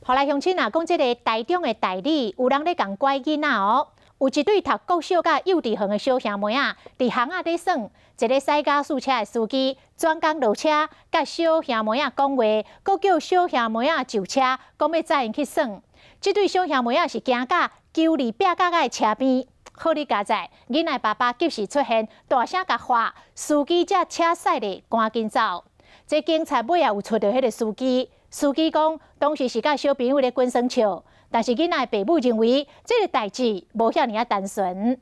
后来乡亲啊，讲这个台中的代理有人咧共拐囡仔哦，有一对读国小甲幼稚园的小兄妹啊，伫巷仔底耍，一个驶加速车的司机转工落车，甲小兄妹啊讲话，搁叫小兄妹啊就车，讲要载因去耍。这对小兄妹啊是行到求里壁角的车边，好你佳哉，囡仔爸爸及时出现，大声甲喊，司机才车驶咧赶紧走。这警察尾也有找到迄个司机。司机讲，当时是甲小朋友咧滚耍笑，但是囡仔的父母认为，这个代志无遐尔啊单纯。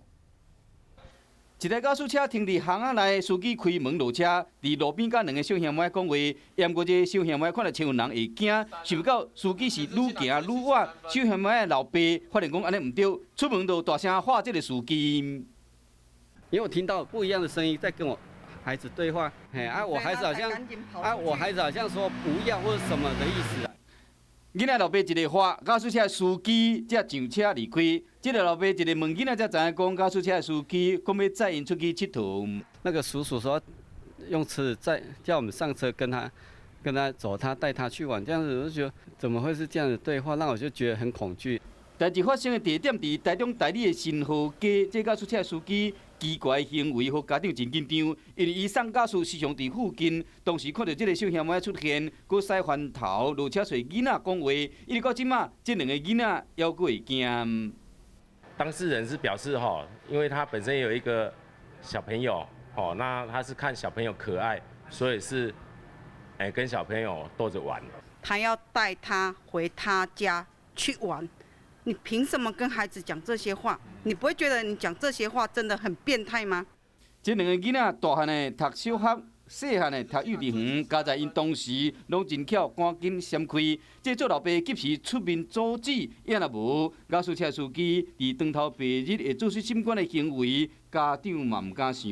一台驾驶车停伫巷仔内，司机开门落车，伫路边甲两个小兄妹讲话。验过这小兄妹看到亲有人会惊，想不到司机是愈行愈晚。小兄妹的老爸发现讲安尼唔对，出门就大声喊这个司机。因为我听到不一样的声音在跟我孩子对话，我孩子好像说不要或者什么的意思啊。囡仔老爸一个喊，驾驶车司机才上车离开。这个老爸一个问囡仔才知影讲，驾驶车的司机讲要载因出去佚佗。那个叔叔说用车载叫我们上车跟他走，他带他去玩，这样子我就觉得怎么会是这样的对话，让我就觉得很恐惧。代志发生的地点伫台中代理的新河街，这驾驶车司机奇怪的行为，互家长真紧张，因为伊送驾驶时常伫附近，当时看到这个小兄妹出现，佮驶翻头落车随囡仔讲话，一直到即马，这两个囡仔还佫会惊。当事人是表示因为他本身有一个小朋友那他是看小朋友可爱，所以是跟小朋友逗着玩。他要带他回他家去玩。你凭什么跟孩子讲这些话？你不会觉得你讲这些话真的很变态吗？这两个囡仔大汉的读小学，细汉的读幼稚园，加在因当时拢真巧，赶紧闪开。这做老爸及时出面阻止，也若无，驾驶车司机伫当头白日会做出心肝的行为，家长嘛唔敢想。